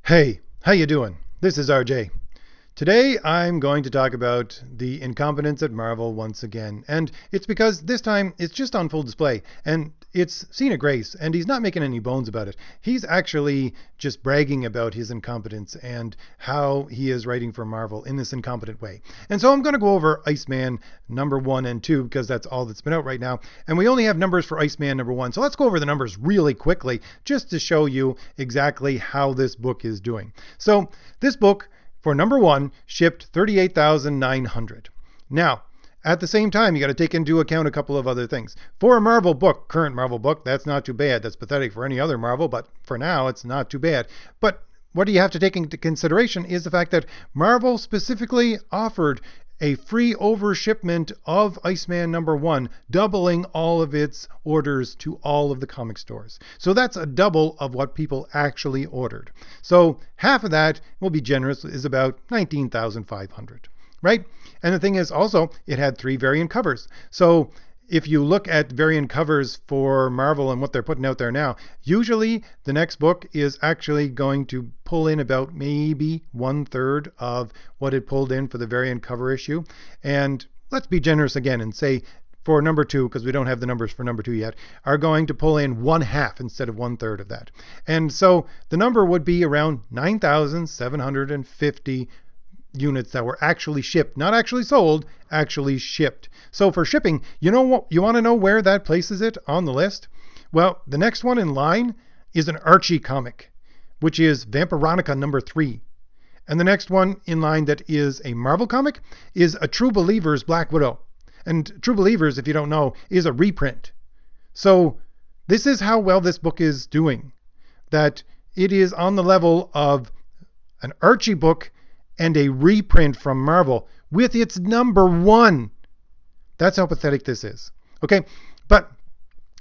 Hey, how you doing? This is RJ. Today I'm going to talk about the incompetence at Marvel once again, and it's because this time it's just on full display, and it's Sina Grace, and he's not making any bones about it. He's actually just bragging about his incompetence and how he is writing for Marvel in this incompetent way. And so I'm going to go over Iceman number 1 and 2 because that's all that's been out right now, and we only have numbers for Iceman number 1. So let's go over the numbers really quickly just to show you exactly how this book is doing. So this book for number 1 shipped 38,900. Now, at the same time, you got to take into account a couple of other things. For a Marvel book, current Marvel book, that's not too bad. That's pathetic for any other Marvel, but for now, it's not too bad. But what do you have to take into consideration is the fact that Marvel specifically offered a free overshipment of Iceman number 1, doubling all of its orders to all of the comic stores. So that's a double of what people actually ordered. So half of that, we'll be generous, is about 19,500, right? And the thing is also, it had 3 variant covers. So if you look at variant covers for Marvel and what they're putting out there now, usually the next book is actually going to pull in about maybe 1/3 of what it pulled in for the variant cover issue. And let's be generous again and say for number 2, because we don't have the numbers for number 2 yet, are going to pull in 1/2 instead of 1/3 of that. And so the number would be around 9,750 units that were actually shipped, not actually sold, actually shipped. So for shipping, you know what? You want to know where that places it on the list? Well, the next one in line is an Archie comic, which is Vampironica number 3. And the next one in line that is a Marvel comic is a True Believers Black Widow. And True Believers, if you don't know, is a reprint. So this is how well this book is doing, that it is on the level of an Archie book and a reprint from Marvel with its number 1. That's how pathetic this is. Okay, but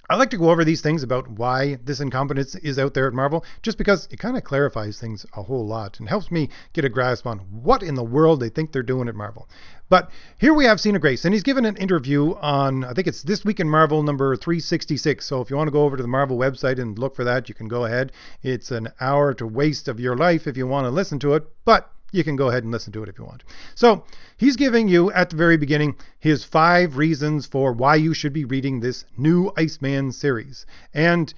I like to go over these things about why this incompetence is out there at Marvel, just because it kind of clarifies things a whole lot and helps me get a grasp on what in the world they think they're doing at Marvel. But here we have Sina Grace, and he's given an interview on, I think it's This Week in Marvel number 366. So if you want to go over to the Marvel website and look for that, you can go ahead. It's an hour to waste of your life if you want to listen to it, but you can go ahead and listen to it if you want. So he's giving you, at the very beginning, his 5 reasons for why you should be reading this new Iceman series. And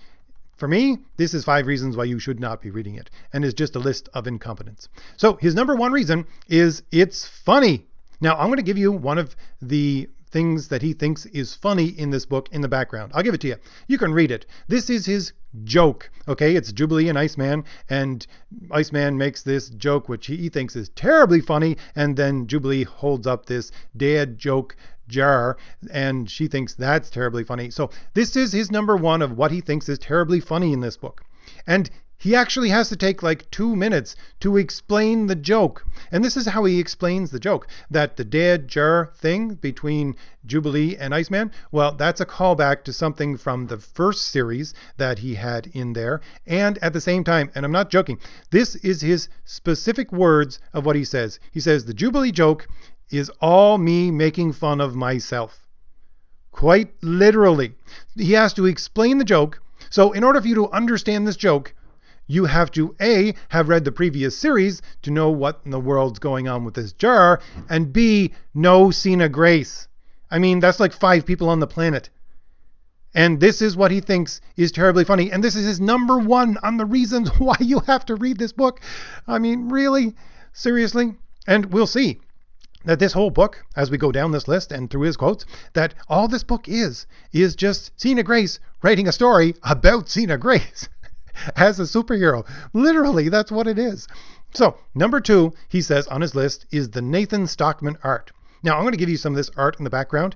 for me, this is 5 reasons why you should not be reading it, and is just a list of incompetence. So his number 1 reason is it's funny. Now, I'm going to give you one of the things that he thinks is funny in this book in the background. I'll give it to you. You can read it. This is his joke. Okay, it's Jubilee and Iceman, and Iceman makes this joke which he thinks is terribly funny, and then Jubilee holds up this dad joke jar, and she thinks that's terribly funny. So this is his number 1 of what he thinks is terribly funny in this book. And he actually has to take like 2 minutes to explain the joke. And this is how he explains the joke. That the dad jar thing between Jubilee and Iceman, well, that's a callback to something from the first series that he had in there. And at the same time, and I'm not joking, this is his specific words of what he says. He says, the Jubilee joke is all me making fun of myself. Quite literally. He has to explain the joke. So in order for you to understand this joke, you have to A, have read the previous series to know what in the world's going on with this jar, and B, know Sina Grace. I mean, that's like 5 people on the planet. And this is what he thinks is terribly funny. And this is his number 1 on the reasons why you have to read this book. I mean, really? Seriously? And we'll see that this whole book, as we go down this list and through his quotes, that all this book is just Sina Grace writing a story about Sina Grace. As a superhero. Literally, that's what it is. So, number 2, he says on his list, is the Nathan Stockman art. Now, I'm going to give you some of this art in the background.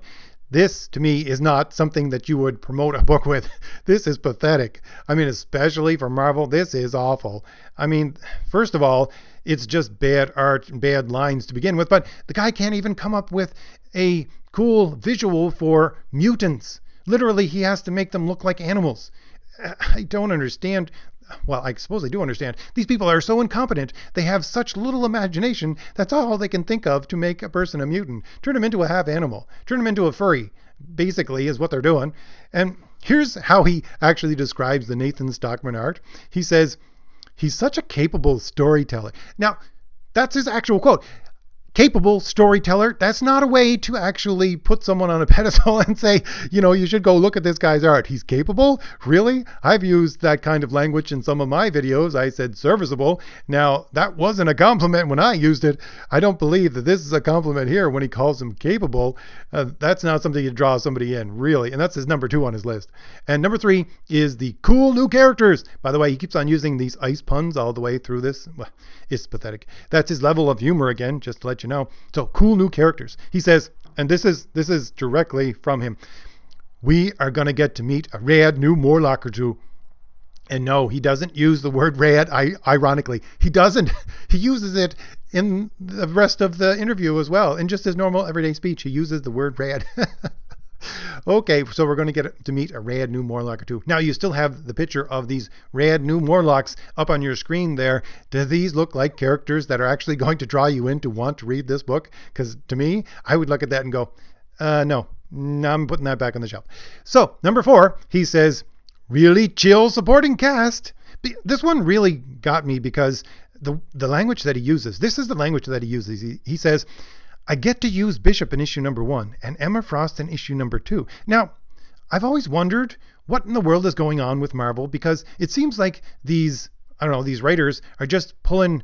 This, to me, is not something that you would promote a book with. This is pathetic. I mean, especially for Marvel, this is awful. I mean, first of all, it's just bad art and bad lines to begin with, but the guy can't even come up with a cool visual for mutants. Literally, he has to make them look like animals. I don't understand. Well, I suppose I do understand. These people are so incompetent. They have such little imagination. That's all they can think of to make a person a mutant. Turn them into a half animal. Turn them into a furry, basically, is what they're doing. And here's how he actually describes the Nathan Stockman art. He says, He's such a capable storyteller. Now, that's his actual quote. Capable storyteller. That's not a way to actually put someone on a pedestal and say, you should go look at this guy's art. He's capable? Really? I've used that kind of language in some of my videos. I said serviceable. Now, that wasn't a compliment when I used it. I don't believe that this is a compliment here when he calls him capable. That's not something to draw somebody in, really. And that's his number 2 on his list. And number 3 is the cool new characters. By the way, he keeps on using these ice puns all the way through this. Well, it's pathetic. That's his level of humor again, just to let you know. So, cool new characters. He says, and this is directly from him, we are going to get to meet a rad new Morlock or two. And no, he doesn't use the word rad, ironically. He doesn't. He uses it in the rest of the interview as well. In just his normal everyday speech, he uses the word rad. Okay, so we're going to get to meet a rad new Morlock or two. Now, you still have the picture of these rad new Morlocks up on your screen there. Do these look like characters that are actually going to draw you in to want to read this book? Because to me, I would look at that and go, no, I'm putting that back on the shelf. So, number 4, he says, really chill supporting cast. This one really got me because the language that he uses, this is the language that he uses. He says, I get to use Bishop in issue number 1 and Emma Frost in issue number 2. Now, I've always wondered what in the world is going on with Marvel, because it seems like these writers are just pulling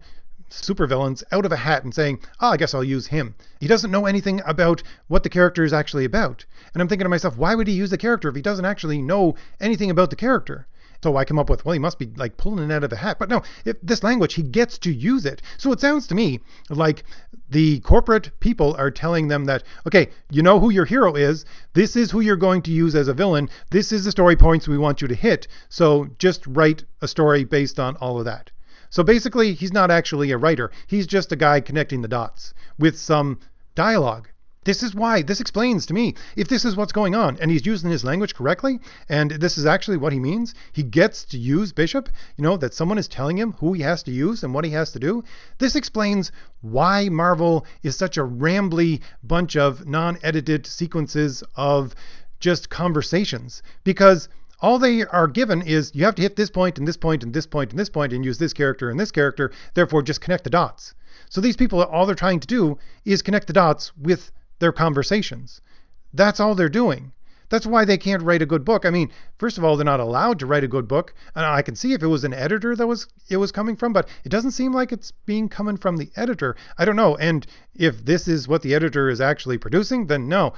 supervillains out of a hat and saying, I guess I'll use him. He doesn't know anything about what the character is actually about. And I'm thinking to myself, why would he use the character if he doesn't actually know anything about the character? So I come up with, well, he must be like pulling it out of a hat. But no, this language, he gets to use it. So it sounds to me like the corporate people are telling them that, okay, you know who your hero is. This is who you're going to use as a villain. This is the story points we want you to hit. So just write a story based on all of that. So basically, he's not actually a writer. He's just a guy connecting the dots with some dialogue. This is why, this explains to me, if this is what's going on, and he's using his language correctly, and this is actually what he means, he gets to use Bishop, that someone is telling him who he has to use and what he has to do. This explains why Marvel is such a rambly bunch of non-edited sequences of just conversations, because all they are given is you have to hit this point and this point and this point and this point and use this character and this character, therefore just connect the dots. So these people, all they're trying to do is connect the dots with their conversations. That's all they're doing. That's why they can't write a good book. I mean, first of all, they're not allowed to write a good book. And I can see if it was an editor that it was coming from, but it doesn't seem like it's coming from the editor. I don't know. And if this is what the editor is actually producing, then no.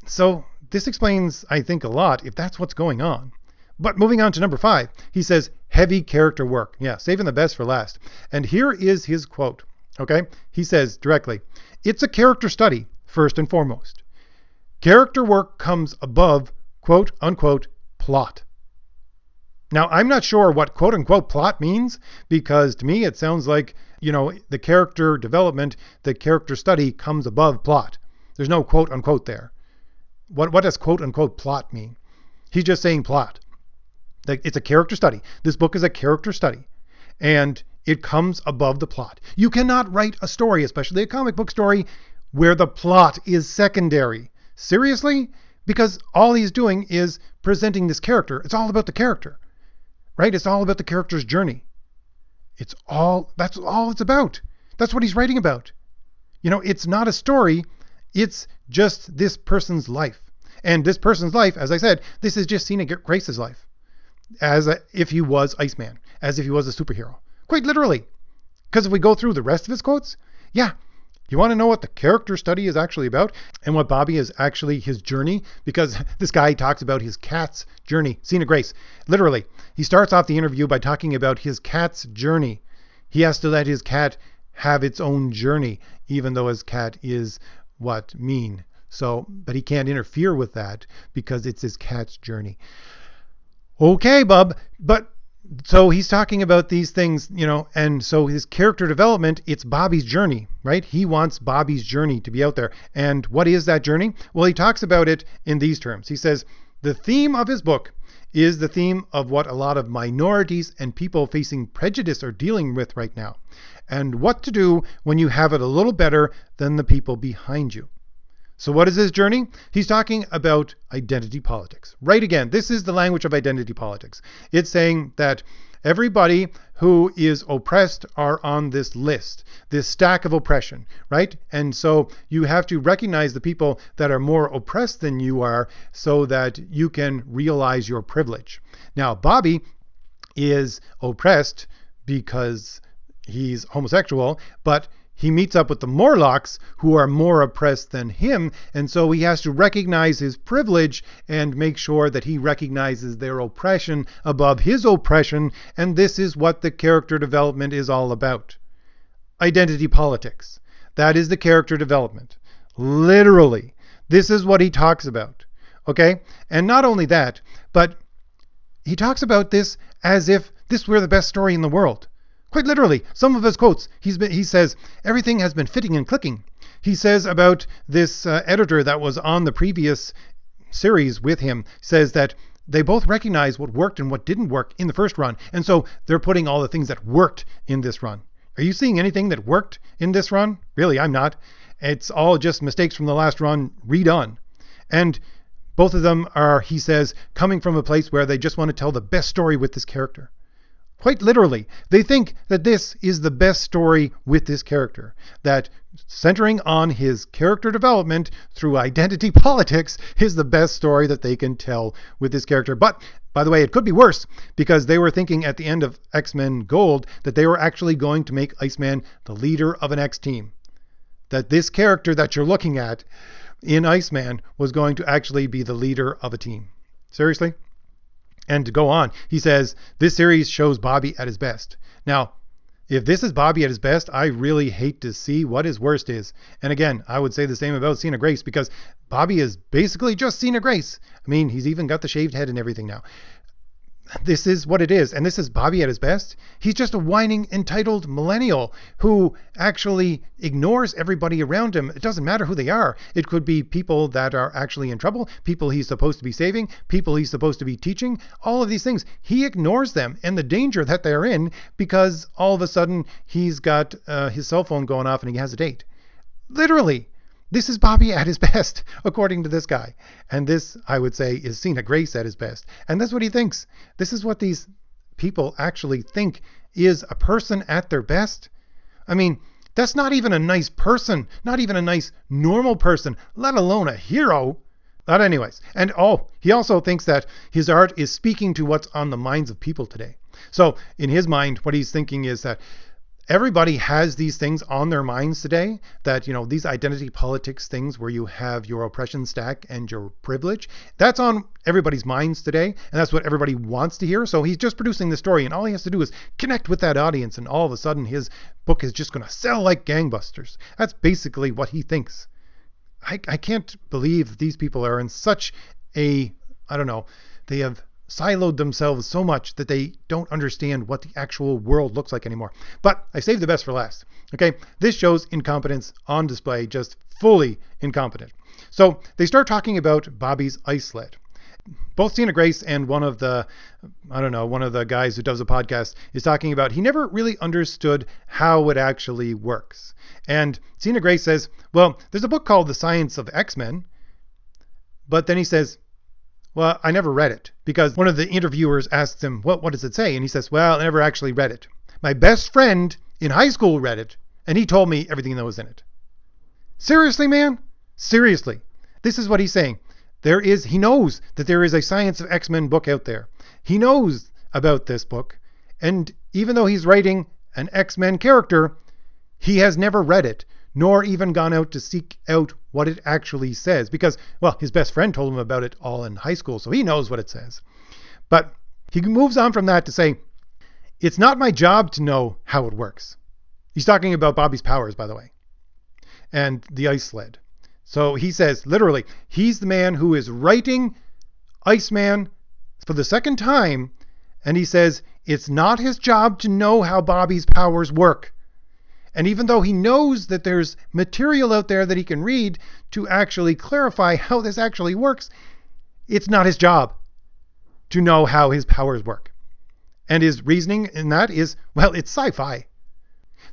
So this explains, I think, a lot if that's what's going on. But moving on to number 5, he says, heavy character work. Yeah, saving the best for last. And here is his quote. Okay. He says directly, it's a character study. First and foremost, character work comes above quote unquote plot. Now, I'm not sure what quote unquote plot means, because to me it sounds like, the character development, the character study comes above plot. There's no quote unquote there. What does quote unquote plot mean? He's just saying plot. Like, it's a character study. This book is a character study, and it comes above the plot. You cannot write a story, especially a comic book story, where the plot is secondary. Seriously? Because all he's doing is presenting this character. It's all about the character, right? It's all about the character's journey. That's all it's about. That's what he's writing about. It's not a story. It's just this person's life. And this person's life, as I said, this is just Sina Grace's life. If he was Iceman, as if he was a superhero. Quite literally. Because if we go through the rest of his quotes, yeah, you want to know what the character study is actually about and what Bobby is actually his journey? Because this guy talks about his cat's journey. Sina Grace, literally. He starts off the interview by talking about his cat's journey. He has to let his cat have its own journey, even though his cat is mean. So, but he can't interfere with that because it's his cat's journey. Okay, bub. But so he's talking about these things, and so his character development, it's Bobby's journey, right? He wants Bobby's journey to be out there. And what is that journey? Well, he talks about it in these terms. He says, the theme of his book is the theme of what a lot of minorities and people facing prejudice are dealing with right now, and what to do when you have it a little better than the people behind you. So what is his journey? He's talking about identity politics. Right again, this is the language of identity politics. It's saying that Everybody who is oppressed are on this list, this stack of oppression, right? And so you have to recognize the people that are more oppressed than you are so that you can realize your privilege. Now, Bobby is oppressed because he's homosexual, but he meets up with the Morlocks, who are more oppressed than him, and so he has to recognize his privilege and make sure that he recognizes their oppression above his oppression, and this is what the character development is all about. Identity politics. That is the character development. Literally. This is what he talks about. Okay? And not only that, but he talks about this as if this were the best story in the world. Quite literally, some of his quotes, he says, everything has been fitting and clicking. He says about this editor that was on the previous series with him, says that they both recognize what worked and what didn't work in the first run. And so they're putting all the things that worked in this run. Are you seeing anything that worked in this run? Really, I'm not. It's all just mistakes from the last run redone. And both of them are, he says, coming from a place where they just want to tell the best story with this character. Quite literally, they think that this is the best story with this character, that centering on his character development through identity politics is the best story that they can tell with this character. But, by the way, it could be worse, because they were thinking at the end of X-Men Gold that they were actually going to make Iceman the leader of an X team. That this character that you're looking at in Iceman was going to actually be the leader of a team. Seriously? And to go on, he says, this series shows Bobby at his best. Now, if this is Bobby at his best, I really hate to see what his worst is. And again, I would say the same about Sina Grace, because Bobby is basically just Sina Grace. I mean, he's even got the shaved head and everything now. This is what it is. And this is Bobby at his best. He's just a whining, entitled millennial who actually ignores everybody around him. It doesn't matter who they are. It could be people that are actually in trouble, people he's supposed to be saving, people he's supposed to be teaching, all of these things. He ignores them and the danger that they're in because all of a sudden he's got his cell phone going off and he has a date. Literally. This is Bobby at his best, according to this guy. And this, I would say, is Sina Grace at his best. And that's what he thinks. This is what these people actually think is a person at their best. I mean, that's not even a nice person, not even a nice normal person, let alone a hero. But anyways, and he also thinks that his art is speaking to what's on the minds of people today. So in his mind, what he's thinking is that everybody has these things on their minds today, that, these identity politics things where you have your oppression stack and your privilege, that's on everybody's minds today. And that's what everybody wants to hear. So he's just producing the story and all he has to do is connect with that audience. And all of a sudden his book is just going to sell like gangbusters. That's basically what he thinks. I can't believe these people are in such they have siloed themselves so much that they don't understand what the actual world looks like anymore. But I saved the best for last. Okay, this shows incompetence on display, just fully incompetent. So they start talking about Bobby's ice sled. Both Sina Grace and one of the guys who does a podcast is talking about he never really understood how it actually works. And Sina Grace says, well, there's a book called The Science of XMen, but then he says, well, I never read it, because one of the interviewers asks him, what does it say? And he says, well, I never actually read it. My best friend in high school read it, and he told me everything that was in it. Seriously, man? Seriously. This is what he's saying. He knows that there is a Science of XMen book out there. He knows about this book, and even though he's writing an X-Men character, he has never read it, nor even gone out to seek out what it actually says. Because, well, his best friend told him about it all in high school, so he knows what it says. But he moves on from that to say, it's not my job to know how it works. He's talking about Bobby's powers, by the way, and the ice sled. So he says, literally, he's the man who is writing Iceman for the second time, and he says, it's not his job to know how Bobby's powers work. And even though he knows that there's material out there that he can read to actually clarify how this actually works, it's not his job to know how his powers work. And his reasoning in that is, well, it's sci-fi.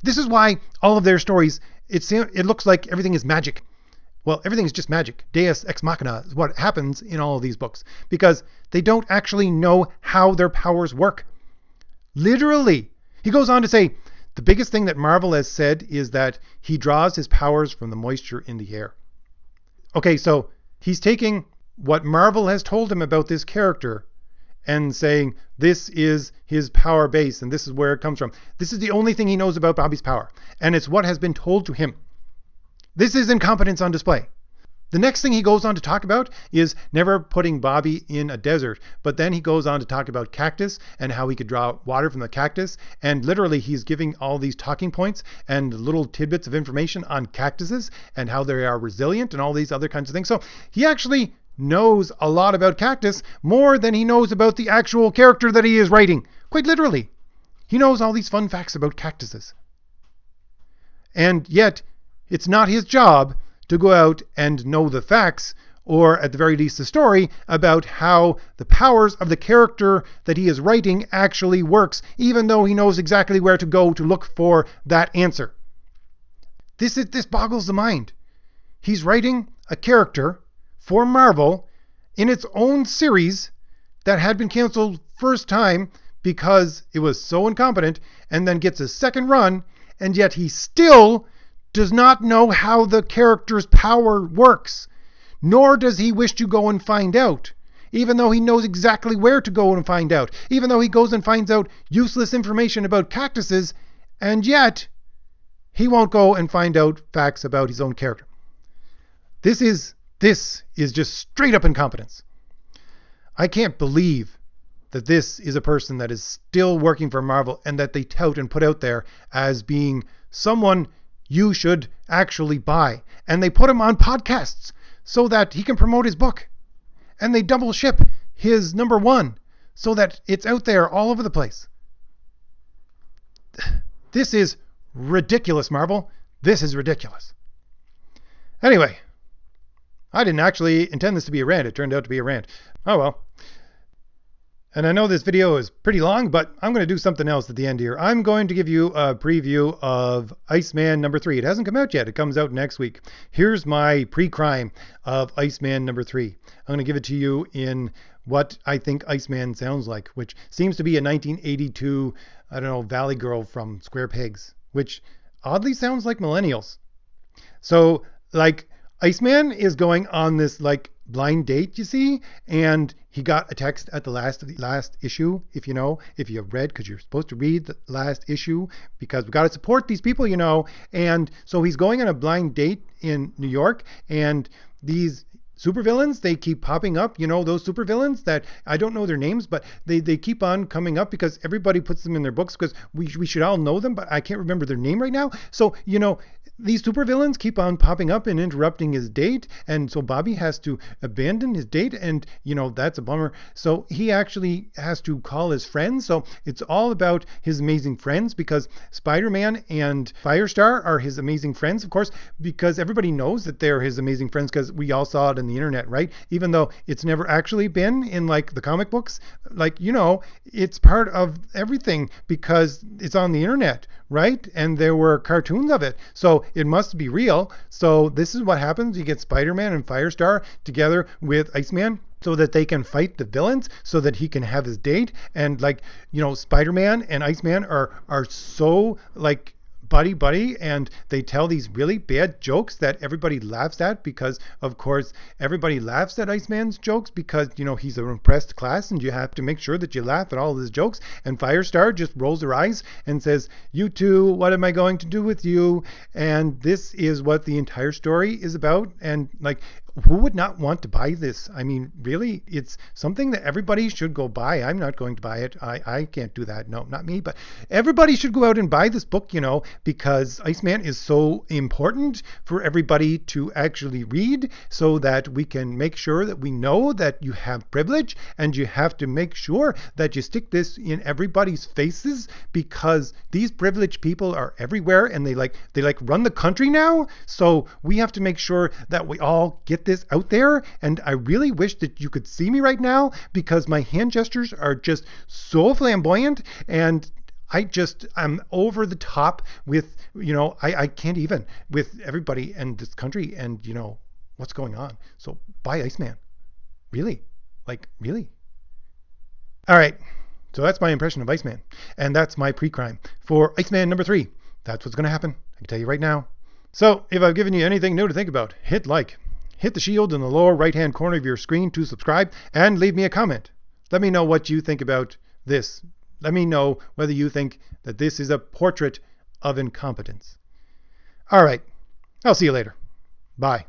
This is why all of their stories, it looks like everything is magic. Well, everything is just magic. Deus ex machina is what happens in all of these books, because they don't actually know how their powers work. Literally. He goes on to say, the biggest thing that Marvel has said is that he draws his powers from the moisture in the air. Okay, so he's taking what Marvel has told him about this character and saying this is his power base and this is where it comes from. This is the only thing he knows about Bobby's power, and it's what has been told to him. This is incompetence on display. The next thing he goes on to talk about is never putting Bobby in a desert, but then he goes on to talk about cactus and how he could draw water from the cactus, and literally he's giving all these talking points and little tidbits of information on cactuses and how they are resilient and all these other kinds of things. So he actually knows a lot about cactus, more than he knows about the actual character that he is writing. Quite literally. He knows all these fun facts about cactuses. And yet, it's not his job to go out and know the facts, or at the very least the story, about how the powers of the character that he is writing actually works, even though he knows exactly where to go to look for that answer. This boggles the mind. He's writing a character for Marvel in its own series that had been canceled first time because it was so incompetent, and then gets a second run, and yet he still does not know how the character's power works, nor does he wish to go and find out, even though he knows exactly where to go and find out, even though he goes and finds out useless information about cactuses, and yet he won't go and find out facts about his own character. This is just straight up incompetence. I can't believe that this is a person that is still working for Marvel and that they tout and put out there as being someone you should actually buy. And they put him on podcasts so that he can promote his book. And they double ship his #1 so that it's out there all over the place. This is ridiculous, Marvel. This is ridiculous. Anyway, I didn't actually intend this to be a rant. It turned out to be a rant. Oh well. And I know this video is pretty long, but I'm going to do something else at the end here. I'm going to give you a preview of Iceman #3. It hasn't come out yet. It comes out next week. Here's my pre-crime of Iceman #3. I'm going to give it to you in what I think Iceman sounds like, which seems to be a 1982, I don't know, Valley Girl from Square Pegs, which oddly sounds like millennials. So, like, Iceman is going on this, like, blind date, you see, and he got a text at the last issue, if you read, because you're supposed to read the last issue, because we got to support these people, and so he's going on a blind date in New York, and these supervillains, they keep popping up, those supervillains that I don't know their names, but they keep on coming up because everybody puts them in their books because we should all know them, but I can't remember their name right now. So, these supervillains keep on popping up and interrupting his date, and so Bobby has to abandon his date, and that's a bummer. So he actually has to call his friends. So it's all about his amazing friends, because Spider-Man and Firestar are his amazing friends, of course, because everybody knows that they're his amazing friends because we all saw it on the internet, right? Even though it's never actually been in, like, the comic books, like, it's part of everything because it's on the internet, right? And there were cartoons of it. So it must be real. So this is what happens. You get Spider-Man and Firestar together with Iceman so that they can fight the villains, so that he can have his date. And, like, Spider-Man and Iceman are so, like, buddy, and they tell these really bad jokes that everybody laughs at, because of course everybody laughs at Iceman's jokes because he's an oppressed class, and you have to make sure that you laugh at all of his jokes. And Firestar just rolls her eyes and says, "You two, what am I going to do with you?" And this is what the entire story is about. And, like, who would not want to buy this? I mean, really, it's something that everybody should go buy. I'm not going to buy it. I can't do that. No, not me. But everybody should go out and buy this book, because Iceman is so important for everybody to actually read, so that we can make sure that we know that you have privilege, and you have to make sure that you stick this in everybody's faces, because these privileged people are everywhere, and they run the country now. So we have to make sure that we all get this out there. And I really wish that you could see me right now, because my hand gestures are just so flamboyant, and I'm over the top with, I can't even with everybody in this country and, what's going on. So buy Iceman. Really? Like, really? All right. So that's my impression of Iceman. And that's my pre-crime. For Iceman number 3, that's what's going to happen. I can tell you right now. So if I've given you anything new to think about, hit like. Hit the shield in the lower right-hand corner of your screen to subscribe, and leave me a comment. Let me know what you think about this. Let me know whether you think that this is a portrait of incompetence. All right. I'll see you later. Bye.